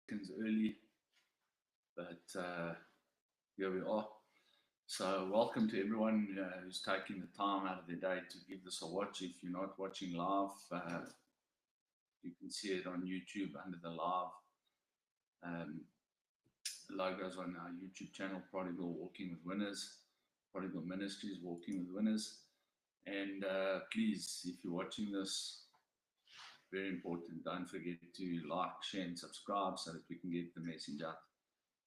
seconds early, but here we are. So, welcome to everyone who's taking the time out of their day to give this a watch. If you're not watching live, you can see it on YouTube under the live um, logos on our YouTube channel, Prodigal Walking with Winners, Prodigal Ministries Walking with Winners. And please, if you're watching this, very important, don't forget to like, share, and subscribe so that we can get the message out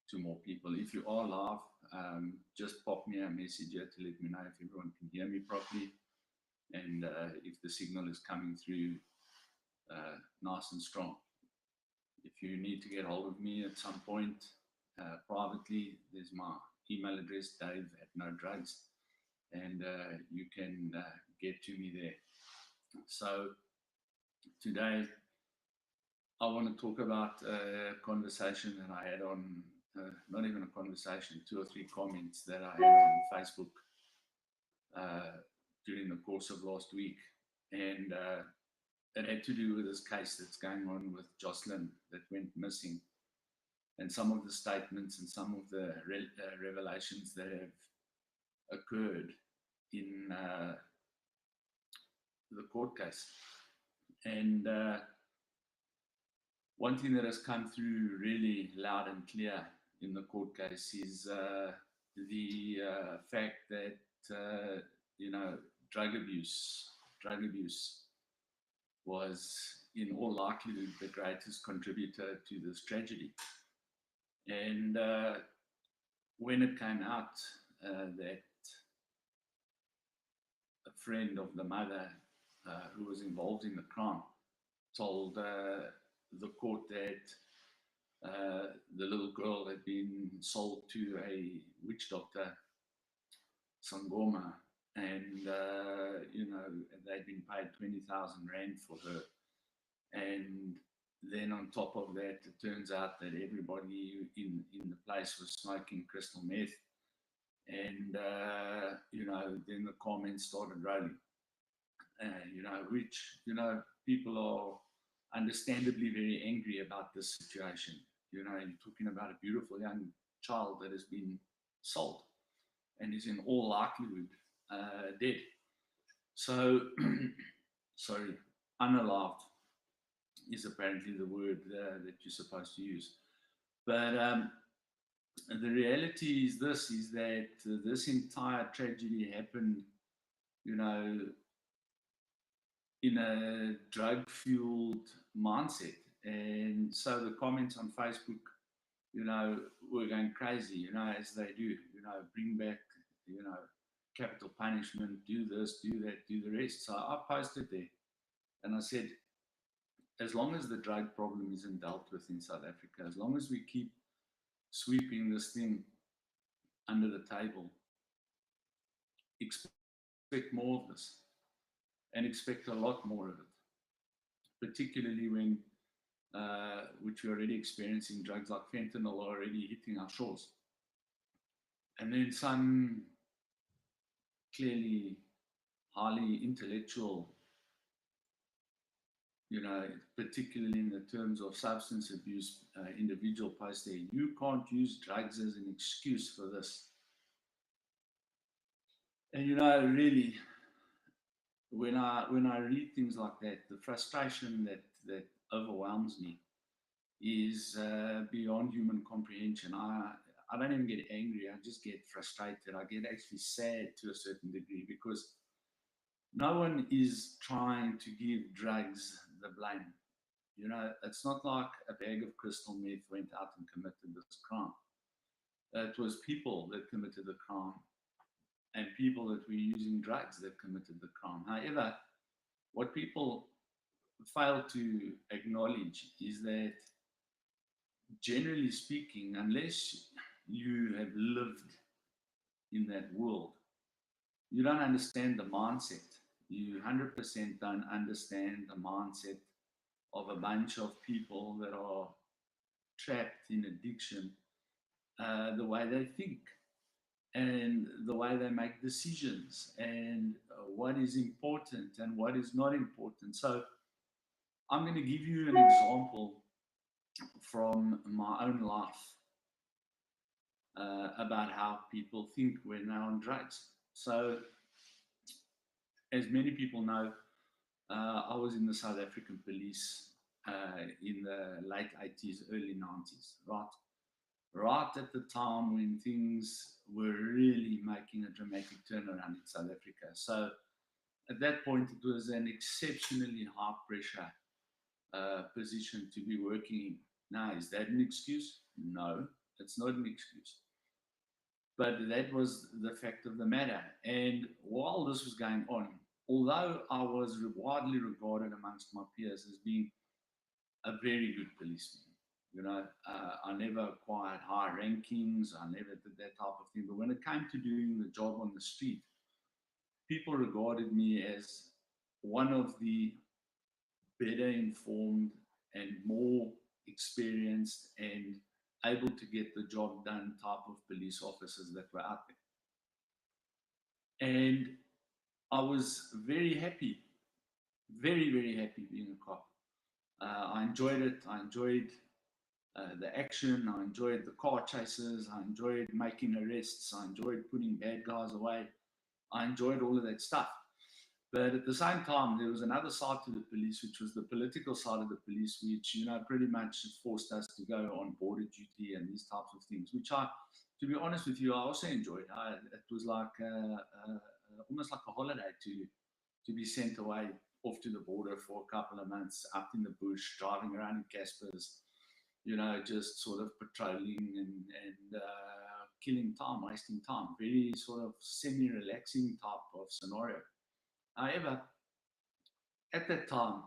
to more people. If you are live, just pop me a message here to let me know if everyone can hear me properly and if the signal is coming through nice and strong. If you need to get hold of me at some point privately, there's my email address, dave@nodrugs, and you can get to me there. So today I want to talk about a conversation that I had on, not even a conversation, 2 or 3 comments that I had on Facebook during the course of last week. And it had to do with this case that's going on with Jocelyn that went missing, and some of the statements and some of the revelations that have occurred in the court case. And one thing that has come through really loud and clear in the court case is the fact that drug abuse was in all likelihood the greatest contributor to this tragedy. And when it came out that a friend of the mother who was involved in the crime told the court that the little girl had been sold to a witch doctor, Sangoma, and they'd been paid 20,000 rand for her. And then on top of that, it turns out that everybody in the place was smoking crystal meth. And then the comments started rolling. Which people are understandably very angry about this situation. You're talking about a beautiful young child that has been sold and is in all likelihood dead. So, sorry, unalived is apparently the word that you're supposed to use. But the reality is that this entire tragedy happened, in a drug-fueled mindset. And so the comments on Facebook, were going crazy, as they do, bring back, capital punishment, do this, do that, do the rest. So I posted there and I said, as long as the drug problem isn't dealt with in South Africa, as long as we keep sweeping this thing under the table, expect more of this and expect a lot more of it, particularly when, which we're already experiencing, drugs like fentanyl are already hitting our shores. And then some clearly highly intellectual, particularly in the terms of substance abuse, individual post there, you can't use drugs as an excuse for this. And really, when I read things like that, the frustration that overwhelms me is beyond human comprehension. I don't even get angry, I just get frustrated. I get actually sad to a certain degree, because no one is trying to give drugs the blame. It's not like a bag of crystal meth went out and committed this crime. It was people that committed the crime and people that were using drugs that committed the crime. However, what people fail to acknowledge is that, generally speaking, unless you have lived in that world, you don't understand the mindset. You 100% don't understand the mindset of a bunch of people that are trapped in addiction, the way they think and the way they make decisions, and what is important and what is not important. So I'm going to give you an example from my own life about how people think when they're on drugs. So, as many people know, I was in the South African police in the late 80s, early 90s, right at the time when things were really making a dramatic turnaround in South Africa. So at that point, it was an exceptionally high pressure position to be working in. Now, is that an excuse? No, it's not an excuse. But that was the fact of the matter. And while this was going on, although I was widely regarded amongst my peers as being a very good policeman, I never acquired high rankings, I never did that type of thing. But when it came to doing the job on the street, people regarded me as one of the better informed and more experienced and able to get the job done type of police officers that were out there. And I was very happy, very, very happy being a cop. I enjoyed it. I enjoyed the action. I enjoyed the car chases. I enjoyed making arrests. I enjoyed putting bad guys away. I enjoyed all of that stuff. But at the same time, there was another side to the police, which was the political side of the police, which, pretty much forced us to go on border duty and these types of things, which to be honest with you, I also enjoyed. It was like almost like a holiday to be sent away off to the border for a couple of months, up in the bush, driving around in Caspers, just sort of patrolling and killing time, wasting time. Very sort of semi-relaxing type of scenario. However, at that time,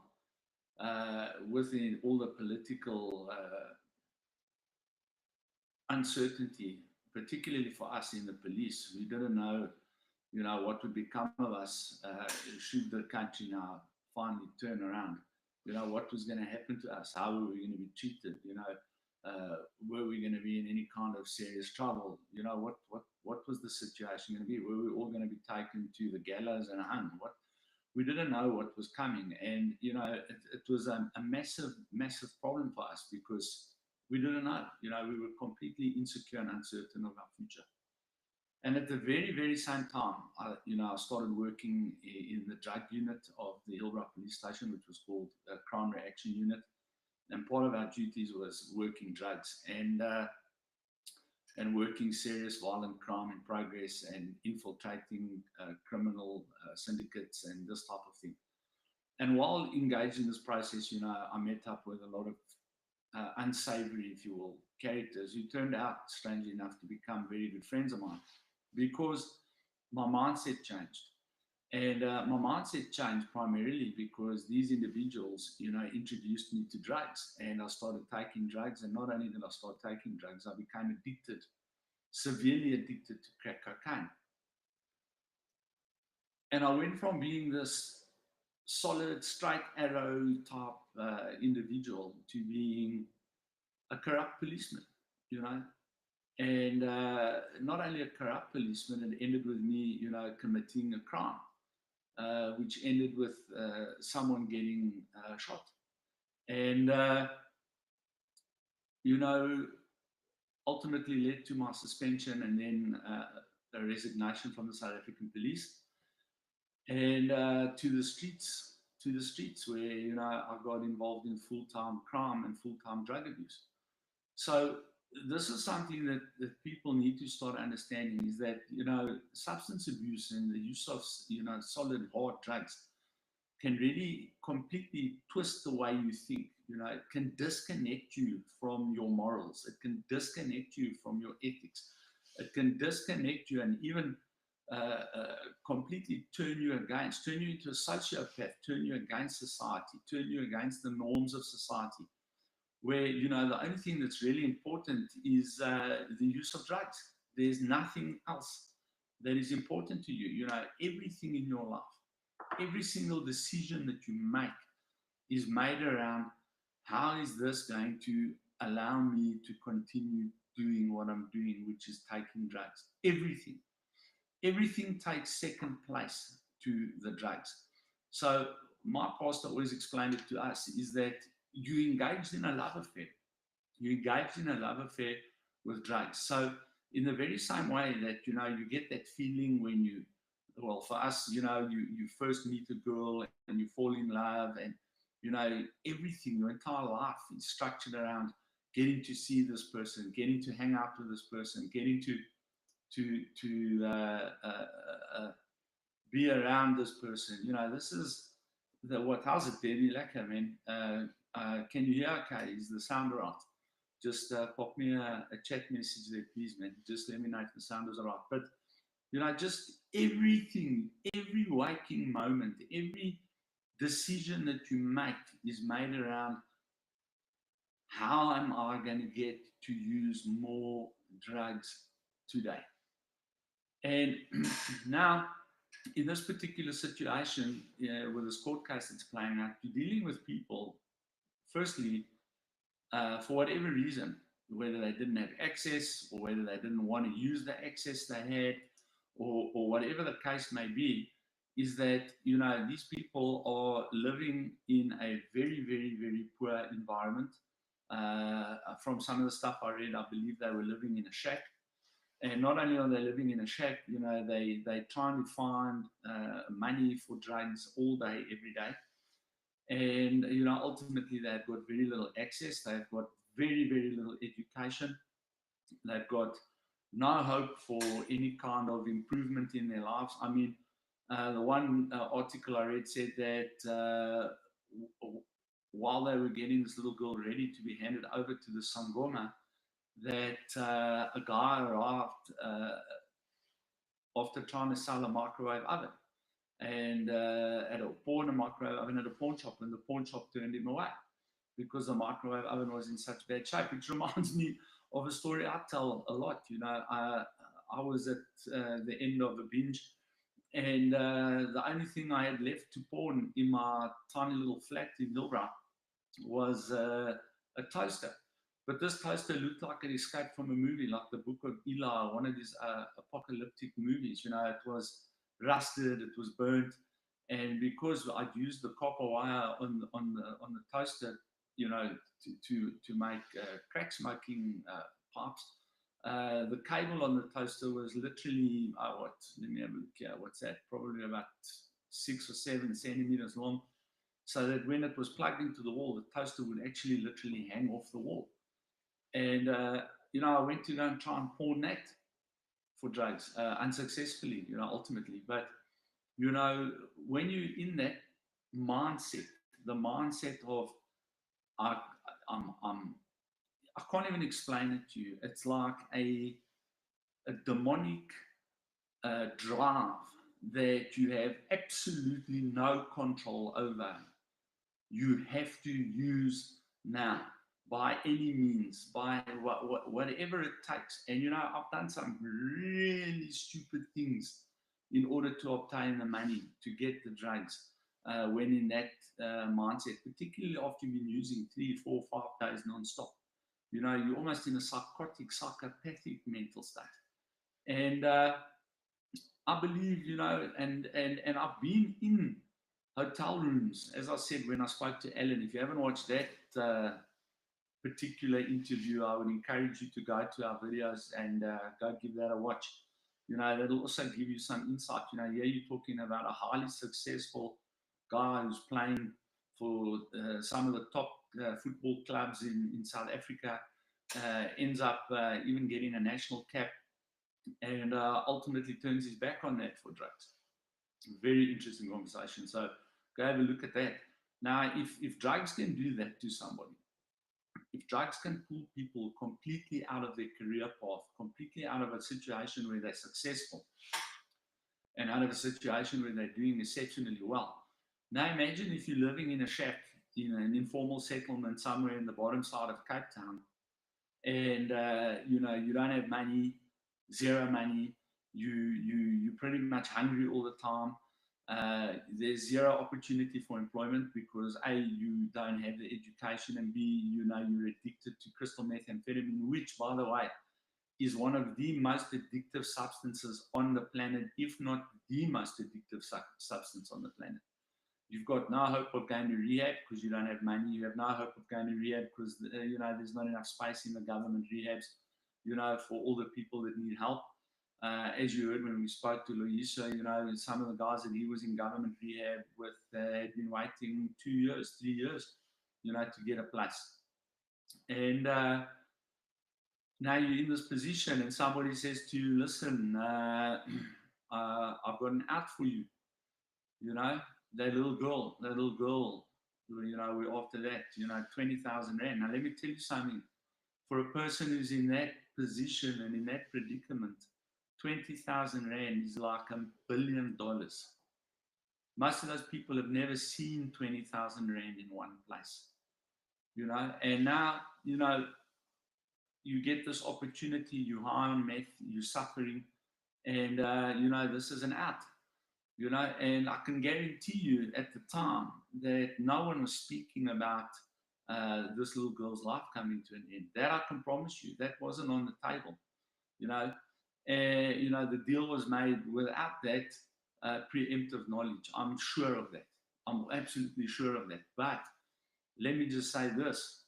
within all the political uncertainty, particularly for us in the police, we didn't know, what would become of us should the country now finally turn around. What was going to happen to us? How were we going to be treated? Were we going to be in any kind of serious trouble? What was the situation going to be? Were we all going to be taken to the gallows and hung? We didn't know what was coming, and it was a massive, massive problem for us because we didn't know. We were completely insecure and uncertain of our future. And at the very, very same time, I started working in the drug unit of the Hillbrow Police Station, which was called Crime Reaction Unit. And part of our duties was working drugs and working serious violent crime in progress and infiltrating criminal syndicates and this type of thing. And while engaged in this process, I met up with a lot of unsavory, if you will, characters who turned out, strangely enough, to become very good friends of mine because my mindset changed. And my mindset changed primarily because these individuals, introduced me to drugs, and I started taking drugs. And not only did I start taking drugs, I became addicted, severely addicted to crack cocaine. And I went from being this solid, straight arrow type individual to being a corrupt policeman, And not only a corrupt policeman, it ended with me, committing a crime. Which ended with someone getting shot. And, ultimately led to my suspension and then a resignation from the South African police and to the streets where, I got involved in full-time crime and full-time drug abuse. So this is something that people need to start understanding is that, substance abuse and the use of, solid hard drugs can really completely twist the way you think. It can disconnect you from your morals. It can disconnect you from your ethics. It can disconnect you and even completely turn you into a sociopath, turn you against society, turn you against the norms of society. Where, the only thing that's really important is the use of drugs. There's nothing else that is important to you. Everything in your life, every single decision that you make is made around how is this going to allow me to continue doing what I'm doing, which is taking drugs. Everything takes second place to the drugs. So my pastor always explained it to us is that you engaged in a love affair. you engage in a love affair with drugs. So in the very same way that, you get that feeling when well, for us, you first meet a girl and you fall in love, and, everything, your entire life is structured around getting to see this person, getting to hang out with this person, getting to be around this person. This is how's it, baby? Lekker, man. Can you hear okay? Is the sound all right? Just pop me a chat message there, please, man. Just let me know if the sound is all right. But, just everything, every waking moment, every decision that you make is made around how am I going to get to use more drugs today? And now, in this particular situation, with this court case that's playing out, you're dealing with people, firstly, for whatever reason, whether they didn't have access or whether they didn't want to use the access they had, or whatever the case may be, is that, these people are living in a very, very, very poor environment. From some of the stuff I read, I believe they were living in a shack. And not only are they living in a shack, they trying to find money for drugs all day, every day. And, ultimately they've got very little access. They've got very, very little education. They've got no hope for any kind of improvement in their lives. I mean, the one article I read said that while they were getting this little girl ready to be handed over to the Sangoma, that a guy arrived after trying to sell a microwave oven, and at a microwave oven at a pawn shop, and the pawn shop turned him away because the microwave oven was in such bad shape. Which reminds me of a story I tell a lot. I was at the end of a binge, and the only thing I had left to pawn in my tiny little flat in Hillbrow was a toaster. But this toaster looked like it escaped from a movie, like the Book of Eli, one of these apocalyptic movies. It was rusted, it was burnt, and because I'd used the copper wire on the toaster, to make crack smoking pipes, the cable on the toaster was literally let me have a look here. What's that? Probably about 6 or 7 centimeters long, so that when it was plugged into the wall, the toaster would actually literally hang off the wall. And, I went to go and try and pawn that for drugs, unsuccessfully, ultimately. But, when you're in that mindset, the mindset of, I, I can't even explain it to you. It's like a demonic drive that you have absolutely no control over. You have to use now, by any means, by whatever it takes. And, I've done some really stupid things in order to obtain the money to get the drugs, when in that mindset, particularly after you've been using 3, 4, 5 days non-stop. You're almost in a psychotic, psychopathic mental state. And I believe, and I've been in hotel rooms, as I said when I spoke to Ellen. If you haven't watched that particular interview, I would encourage you to go to our videos and go give that a watch. That'll also give you some insight. Here you're talking about a highly successful guy who's playing for some of the top football clubs in South Africa, ends up even getting a national cap, and ultimately turns his back on that for drugs. Very interesting conversation. So go have a look at that. Now, if drugs can do that to somebody, if drugs can pull people completely out of their career path, completely out of a situation where they're successful, and out of a situation where they're doing exceptionally well. Now imagine if you're living in a shack, an informal settlement somewhere in the bottom side of Cape Town, and you don't have money, zero money, you're pretty much hungry all the time. There's zero opportunity for employment because A, you don't have the education, and B, you're addicted to crystal methamphetamine, which, by the way, is one of the most addictive substances on the planet, if not the most addictive substance on the planet. You've got no hope of going to rehab because you don't have money. You have no hope of going to rehab because there's not enough space in the government rehabs, for all the people that need help. As you heard when we spoke to Loisa, some of the guys that he was in government rehab with had been waiting 2 years, 3 years, to get a place. And now you're in this position and somebody says to you, listen, I've got an out for you, that little girl, we're after that, 20,000 Rand. Now, let me tell you something. For a person who's in that position and in that predicament, 20,000 Rand is like $1 billion. Most of those people have never seen 20,000 Rand in one place, and now, you get this opportunity, you're high on meth, you're suffering, and, this is an out. And I can guarantee you at the time that no one was speaking about this little girl's life coming to an end. That I can promise you, that wasn't on the table, And, the deal was made without that preemptive knowledge. I'm sure of that. I'm absolutely sure of that. But let me just say this.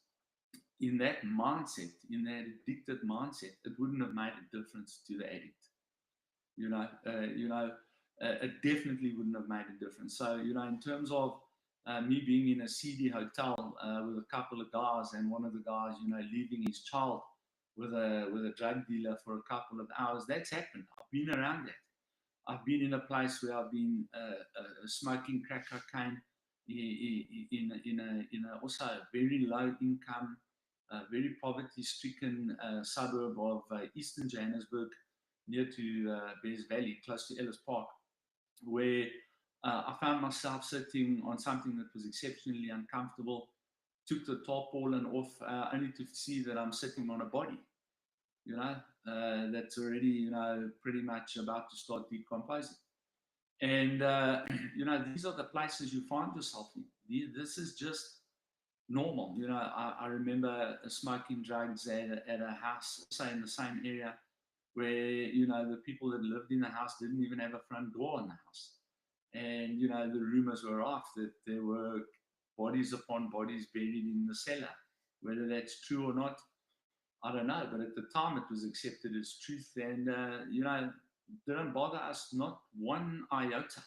In that mindset, in that addicted mindset, it wouldn't have made a difference to the addict. It definitely wouldn't have made a difference. So, in terms of me being in a seedy hotel with a couple of guys, and one of the guys, leaving his child with a drug dealer for a couple of hours, that's happened. I've been around that. I've been in a place where I've been smoking crack cocaine in a also very low income, very poverty-stricken suburb of Eastern Johannesburg, near to Bears Valley, close to Ellis Park, where I found myself sitting on something that was exceptionally uncomfortable, took the tarpaulin off, only to see that I'm sitting on a body, that's already, pretty much about to start decomposing. And, these are the places you find yourself in. This is just normal. I remember smoking drugs at a house, say in the same area, where, the people that lived in the house didn't even have a front door in the house. And, the rumors were off that there were bodies upon bodies buried in the cellar. Whether that's true or not, I don't know. But at the time, it was accepted as truth, and, didn't bother us not one iota.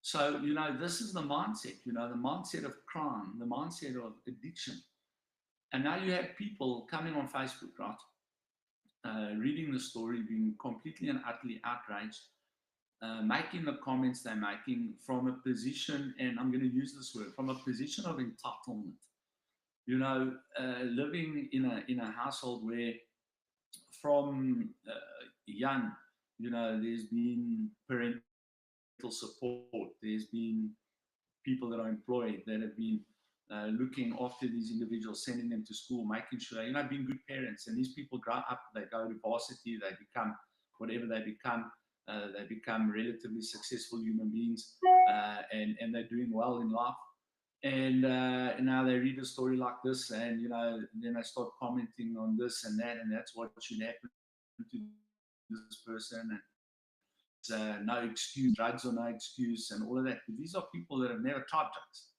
So, this is the mindset, the mindset of crime, the mindset of addiction. And now you have people coming on Facebook, right? Reading the story, being completely and utterly outraged, making the comments they're making from a position, and I'm going to use this word, from a position of entitlement. Living in a household where from young, there's been parental support, there's been people that are employed that have been looking after these individuals, sending them to school, making sure, being good parents. And these people grow up, they go to varsity, they become whatever they become relatively successful human beings, and they're doing well in life. And now they read a story like this, and then they start commenting on this and that, and that's what should happen to this person, and no excuse, drugs are no excuse, and all of that. But these are people that have never tried drugs.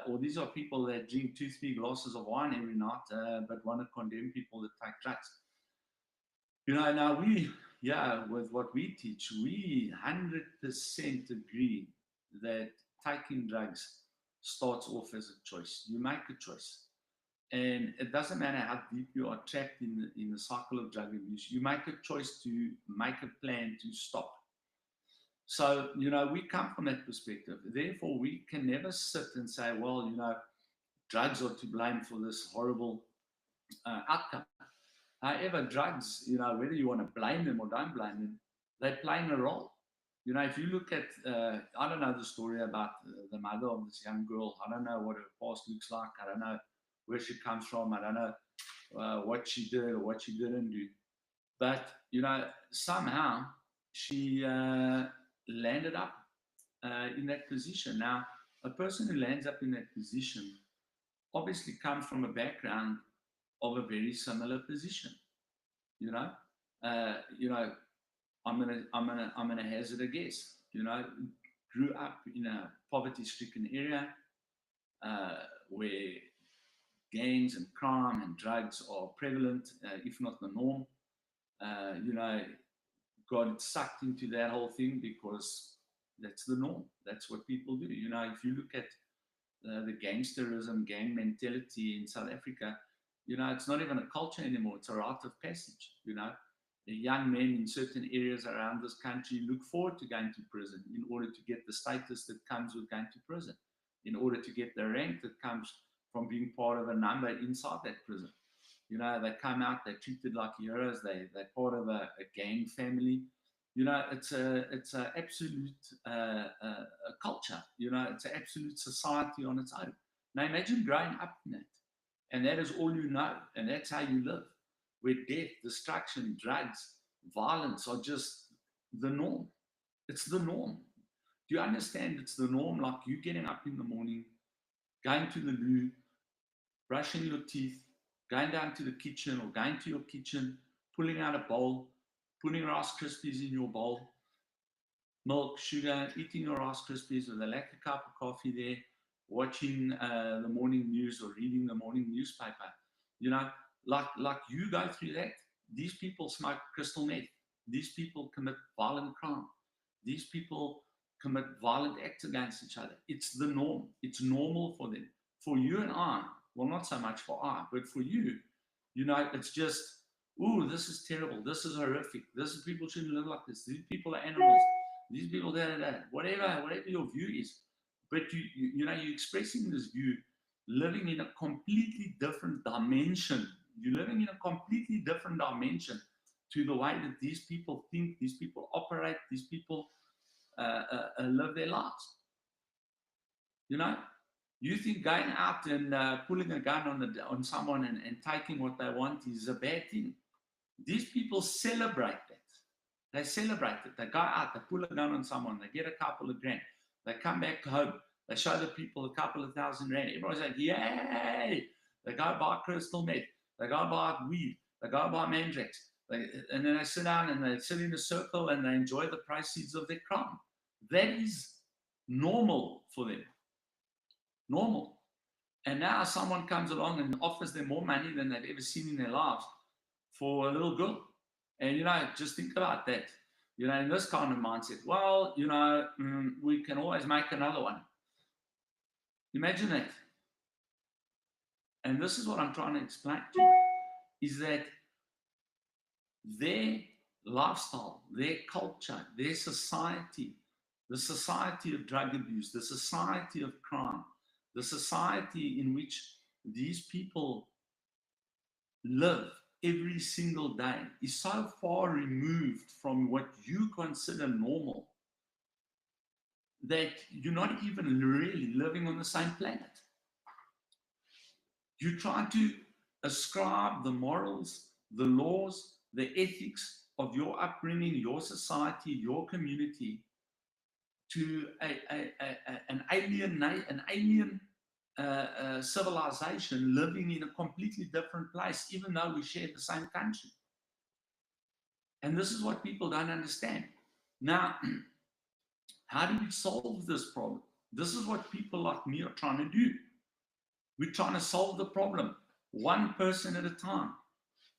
Or these are people that drink 2-3 glasses of wine every night, but want to condemn people that take drugs. Now with what we teach, we 100% agree that taking drugs starts off as a choice. You make a choice. And it doesn't matter how deep you are trapped in the cycle of drug abuse. You make a choice to make a plan to stop. So, we come from that perspective. Therefore, we can never sit and say, well, drugs are to blame for this horrible outcome. However, drugs, whether you want to blame them or don't blame them, they're playing a role. If you look at, I don't know the story about the mother of this young girl. I don't know what her past looks like. I don't know where she comes from. I don't know what she did or what she didn't do. But, somehow she landed up in that position. Now, a person who lands up in that position obviously comes from a background of a very similar position. I'm gonna hazard a guess. grew up in a poverty-stricken area where gangs and crime and drugs are prevalent, if not the norm. You know, got sucked into that whole thing because that's the norm. That's what people do. You know, if you look at the gangsterism, gang mentality in South Africa, you know, it's not even a culture anymore. It's a rite of passage. You know, the young men in certain areas around this country look forward to going to prison in order to get the status that comes with going to prison, in order to get the rank that comes from being part of a number inside that prison. You know, they come out, they're treated like heroes. They're part of a gang family. You know, it's a absolute a culture. You know, it's an absolute society on its own. Now imagine growing up in that, and that is all you know, and that's how you live, where death, destruction, drugs, violence are just the norm. It's the norm. Do you understand? It's the norm. Like you getting up in the morning, going to the loo, brushing your teeth, going down to the kitchen or going to your kitchen, pulling out a bowl, putting Rice Krispies in your bowl, milk, sugar, eating your Rice Krispies with a lacquer cup of coffee there, watching the morning news or reading the morning newspaper. You know, like you go through that. These people smoke crystal meth. These people commit violent crime. These people commit violent acts against each other. It's the norm. It's normal for them. For you and I, well, not so much for I, but for you, you know, it's just, ooh, this is terrible. This is horrific. People shouldn't live like this. These people are animals. These people, whatever your view is. But you know, you're expressing this view, living in a completely different dimension. You're living in a completely different dimension to the way that these people think, these people operate, these people live their lives. You know, you think going out and pulling a gun on someone and taking what they want is a bad thing. These people celebrate that. They celebrate it. They go out, they pull a gun on someone, they get a couple of grand, they come back home, they show the people a couple of $1,000 rand. Everyone's like, yay! They go buy crystal meth, they go buy weed, they go buy mandrax, and then they sit down and they sit in a circle and they enjoy the proceeds of their crime. That is normal for them. Normal. And now someone comes along and offers them more money than they've ever seen in their lives for a little girl. And, you know, just think about that. You know, in this kind of mindset, well, you know, we can always make another one. Imagine that. And this is what I'm trying to explain to you, is that their lifestyle, their culture, their society, the society of drug abuse, the society of crime, the society in which these people live every single day is so far removed from what you consider normal that you're not even really living on the same planet. You try to ascribe the morals, the laws, the ethics of your upbringing, your society, your community to an alien civilization living in a completely different place, even though we share the same country. And this is what people don't understand. Now, how do we solve this problem? This is what people like me are trying to do. We're trying to solve the problem one person at a time,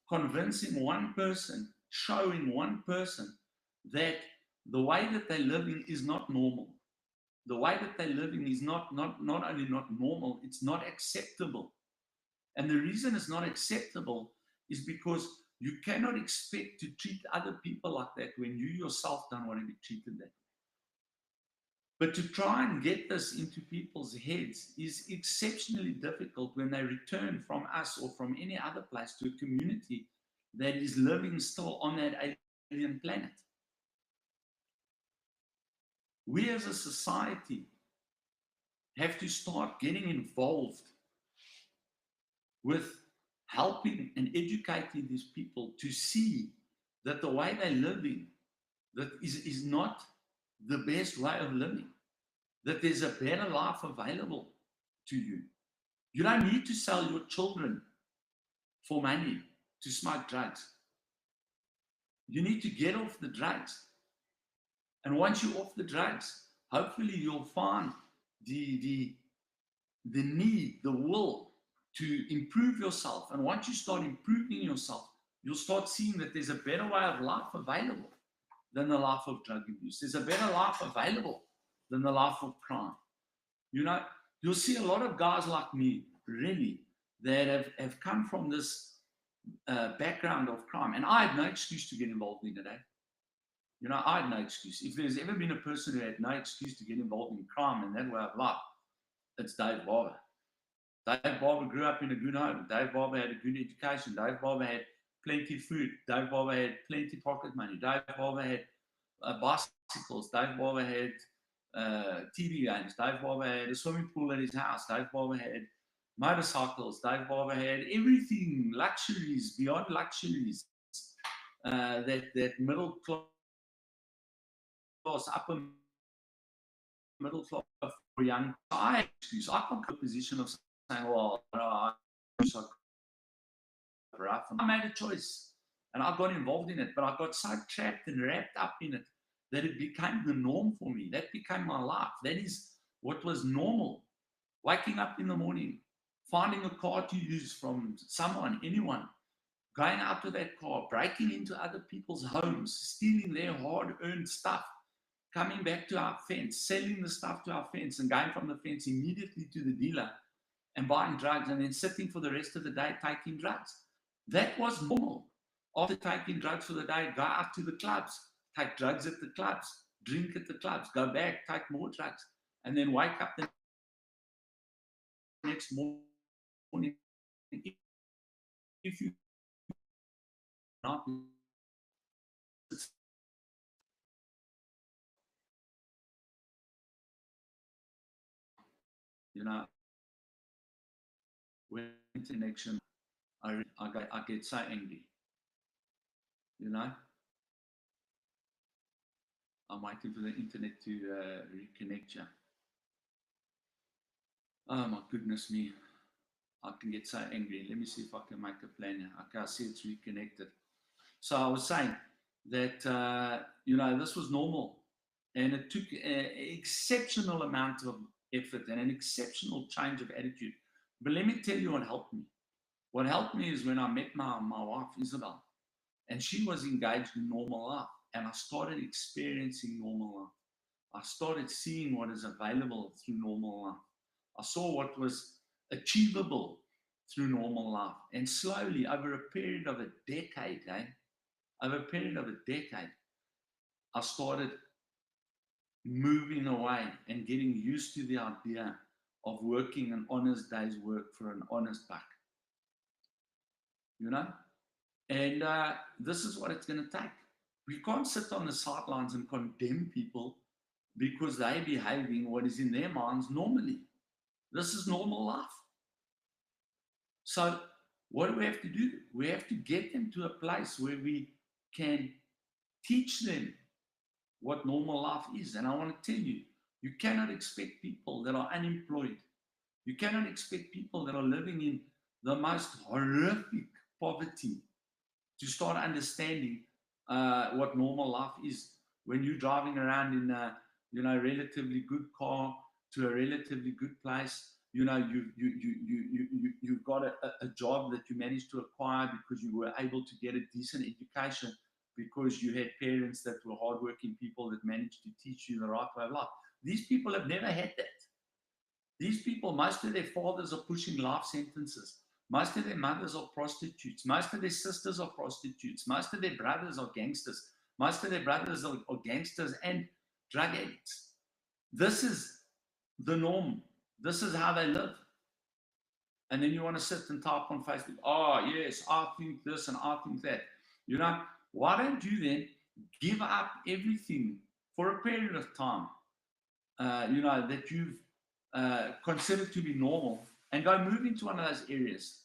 convincing one person, showing one person that the way that they're living is not normal. The way that they're living is not only not normal, it's not acceptable. And the reason it's not acceptable is because you cannot expect to treat other people like that when you yourself don't want to be treated that way. But to try and get this into people's heads is exceptionally difficult when they return from us or from any other place to a community that is living still on that alien planet. We as a society have to start getting involved with helping and educating these people to see that the way they're living that is not the best way of living, that there's a better life available to you. You don't need to sell your children for money to smoke drugs. You need to get off the drugs. And once you're off the drugs, hopefully you'll find the the need, the will to improve yourself. And once you start improving yourself, you'll start seeing that there's a better way of life available than the life of drug abuse. There's a better life available than the life of crime. You know, you'll see a lot of guys like me, really, that have come from this background of crime. And I had no excuse to get involved in it. Eh? You know, I had no excuse. If there's ever been a person who had no excuse to get involved in crime and that way of life, it's Dave Barber. Dave Barber grew up in a good home. Dave Barber had a good education. Dave Barber had plenty of food. Dave Barber had plenty of pocket money. Dave Barber had bicycles. Dave Barber had TV games. Dave Barber had a swimming pool at his house. Dave Barber had motorcycles. Dave Barber had everything, luxuries beyond luxuries that middle class, upper middle class for young. I can't go to a position of saying, well, I so rough. And I made a choice and I got involved in it, but I got so trapped and wrapped up in it that it became the norm for me. That became my life. That is what was normal. Waking up in the morning, finding a car to use from someone, anyone, going out to that car, breaking into other people's homes, stealing their hard-earned stuff, coming back to our fence, selling the stuff to our fence, and going from the fence immediately to the dealer and buying drugs, and then sitting for the rest of the day taking drugs. That was normal. After taking drugs for the day, go out to the clubs, take drugs at the clubs, drink at the clubs, go back, take more drugs, and then wake up the next morning. If you not, you know, when connection, I get so angry. You know, I'm waiting for the internet to reconnect you. Oh my goodness me. I can get so angry. Let me see if I can make a plan now. Okay, I see it's reconnected. So I was saying that, you know, this was normal. And it took an exceptional amount of effort and an exceptional change of attitude. But let me tell you what helped me. What helped me is when I met my wife, Isabel, and she was engaged in normal life. And I started experiencing normal life. I started seeing what is available through normal life. I saw what was achievable through normal life. And slowly, over a period of a decade, over a period of a decade, I started moving away and getting used to the idea of working an honest day's work for an honest buck. You know? And this is what it's going to take. We can't sit on the sidelines and condemn people because they're behaving what is in their minds normally. This is normal life. So what do we have to do? We have to get them to a place where we can teach them what normal life is. And I want to tell you, you cannot expect people that are unemployed. You cannot expect people that are living in the most horrific poverty to start understanding what normal life is. When you're driving around in a relatively good car to a relatively good place, you've got a job that you managed to acquire because you were able to get a decent education because you had parents that were hardworking people that managed to teach you the right way of life. These people have never had that. These people, most of their fathers are pushing life sentences. Most of their mothers are prostitutes. Most of their sisters are prostitutes. Most of their brothers are gangsters. Most of their brothers are gangsters and drug addicts. This is the norm. This is how they live. And then you want to sit and type on Facebook, oh, yes, I think this and I think that. You know, why don't you then give up everything for a period of time, that you've considered to be normal and go move into one of those areas,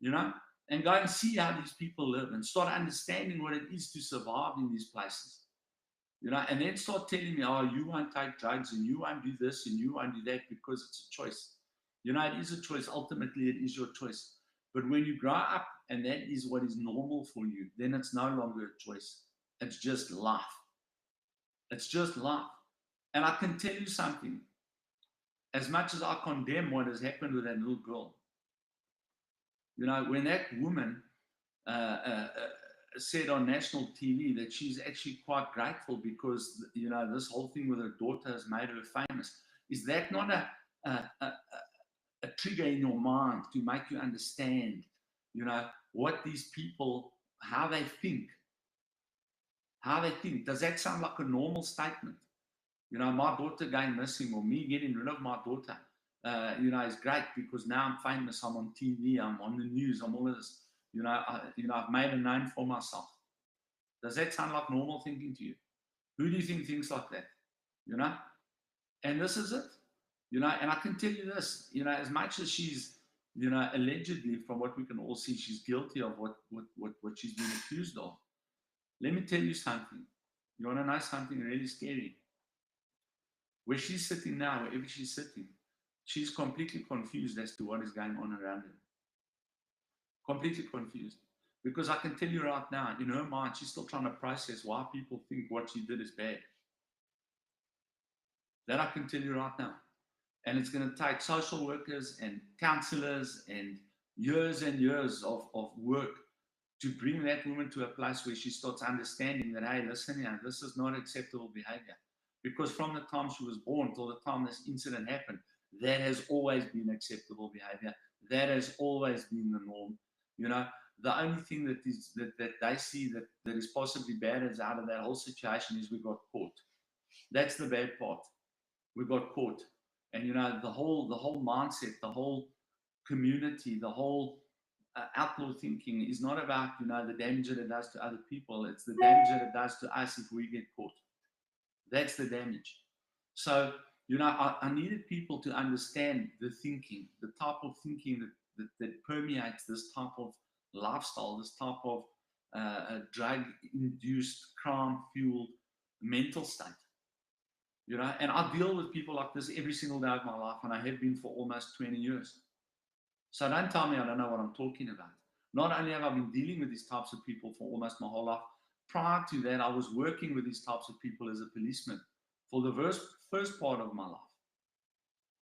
and go and see how these people live and start understanding what it is to survive in these places, and then start telling me, oh, you won't take drugs and you won't do this and you won't do that because it's a choice. It is a choice. Ultimately, it is your choice. But when you grow up and that is what is normal for you, then it's no longer a choice. It's just life. It's just life. And I can tell you something, as much as I condemn what has happened with that little girl, when that woman uh, uh, uh, said on national TV that she's actually quite grateful because, this whole thing with her daughter has made her famous, is that not a trigger in your mind to make you understand, what these people, how they think, Does that sound like a normal statement? My daughter going missing or me getting rid of my daughter, is great because now I'm famous. I'm on TV. I'm on the news. I'm all of this. I've made a name for myself. Does that sound like normal thinking to you? Who do you think thinks like that? You know? And this is it. And I can tell you this, as much as she's, allegedly, from what we can all see, she's guilty of what she's been accused of. Let me tell you something. You want to know something really scary? Where she's sitting now, wherever she's sitting, she's completely confused as to what is going on around her. Completely confused. Because I can tell you right now, in her mind, she's still trying to process why people think what she did is bad. That I can tell you right now. And it's going to take social workers and counselors and years of work to bring that woman to a place where she starts understanding that, hey, listen here, this is not acceptable behavior. Because from the time she was born till the time this incident happened, that has always been acceptable behavior. That has always been the norm. The only thing that they see that is possibly bad is out of that whole situation is we got caught. That's the bad part. We got caught. And the whole mindset, the whole community, the whole outlaw thinking is not about the damage that it does to other people. It's the damage that it does to us if we get caught. That's the damage. So I needed people to understand the thinking, the type of thinking that permeates this type of lifestyle, this type of drug-induced, crime-fueled mental state. And I deal with people like this every single day of my life, and I have been for almost 20 years. So don't tell me I don't know what I'm talking about. Not only have I been dealing with these types of people for almost my whole life, prior to that, I was working with these types of people as a policeman for the first part of my life.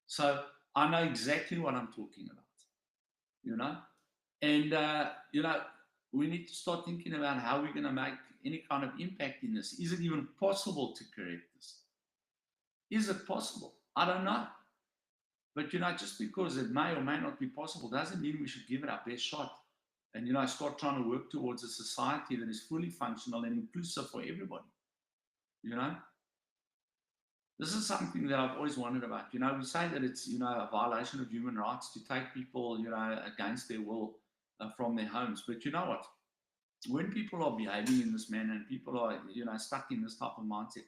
So I know exactly what I'm talking about, And, we need to start thinking about how we're going to make any kind of impact in this. Is it even possible to correct this? Is it possible? I don't know. But, just because it may or may not be possible doesn't mean we should give it our best shot and, start trying to work towards a society that is fully functional and inclusive for everybody. This is something that I've always wondered about. We say that it's, a violation of human rights to take people, against their will from their homes. But you know what? When people are behaving in this manner and people are, stuck in this type of mindset,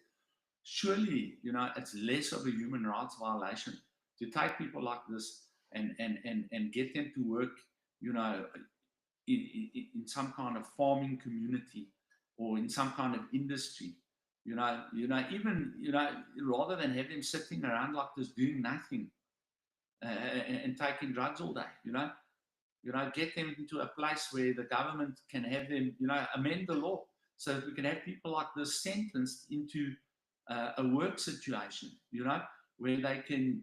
surely, it's less of a human rights violation to take people like this and get them to work, in some kind of farming community or in some kind of industry, even, rather than have them sitting around like this doing nothing and taking drugs all day, get them into a place where the government can have them, amend the law so that we can have people like this sentenced into a work situation, where they can,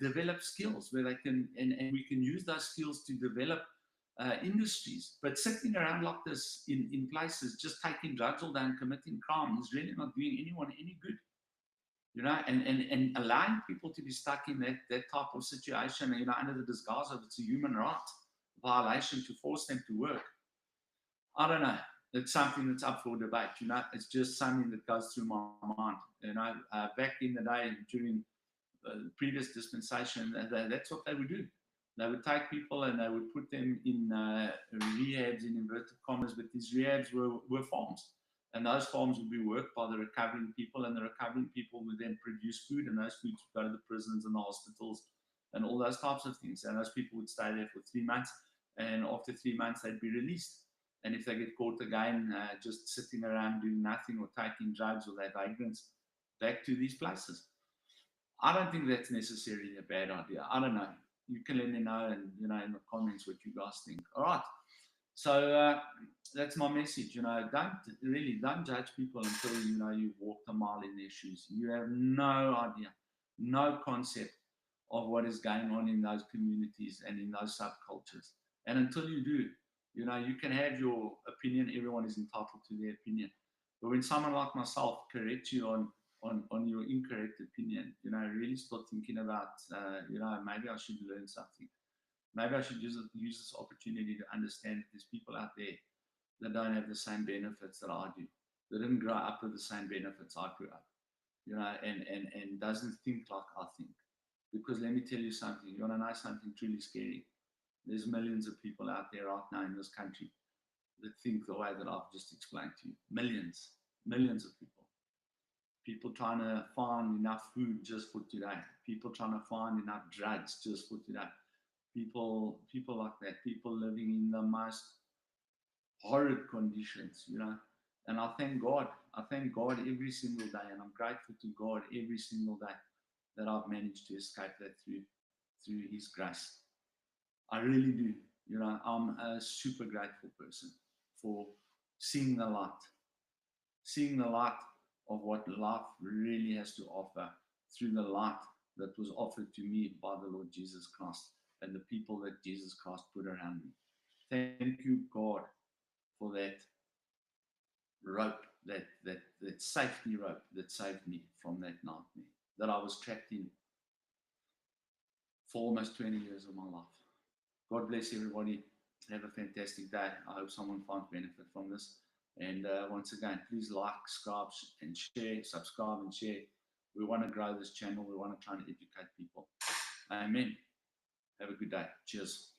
develop skills, where they can, and we can use those skills to develop industries. But sitting around like this in places, just taking drugs all day and committing crime is really not doing anyone any good. And allowing people to be stuck in that type of situation, under the disguise of it's a human right violation to force them to work. I don't know. It's something that's up for debate. It's just something that goes through my mind. Back in the day during the previous dispensation, that's what they would do. They would take people and they would put them in rehabs, in inverted commas, but these rehabs were farms. And those farms would be worked by the recovering people, and the recovering people would then produce food, and those foods would go to the prisons and the hospitals and all those types of things. And those people would stay there for 3 months, and after 3 months, they'd be released. And if they get caught again, just sitting around doing nothing or taking drugs or they're vagrants, back to these places. I don't think that's necessarily a bad idea. I don't know. You can let me know, and in the comments what you guys think. All right. So that's my message. Don't judge people until you've walked a mile in their shoes. You have no idea, no concept of what is going on in those communities and in those subcultures. And until you do, you can have your opinion. Everyone is entitled to their opinion. But when someone like myself corrects you on your incorrect opinion, really start thinking about, maybe I should learn something. Maybe I should use this opportunity to understand that there's people out there that don't have the same benefits that I do. They didn't grow up with the same benefits I grew up, and doesn't think like I think. Because let me tell you something, you want to know something truly scary? There's millions of people out there right now in this country that think the way that I've just explained to you. Millions of people. People trying to find enough food just for today. People trying to find enough drugs just for today. People like that. People living in the most horrid conditions, And I thank God. I thank God every single day, and I'm grateful to God every single day that I've managed to escape that through His grace. I really do. I'm a super grateful person for seeing the light of what life really has to offer through the light that was offered to me by the Lord Jesus Christ and the people that Jesus Christ put around me. Thank you, God, for that rope, that safety rope that saved me from that nightmare that I was trapped in for almost 20 years of my life. God bless everybody. Have a fantastic day. I hope someone finds benefit from this. And once again, please like, subscribe and share. We want to grow this channel. We want to try and educate people. Amen. Have a good day. Cheers.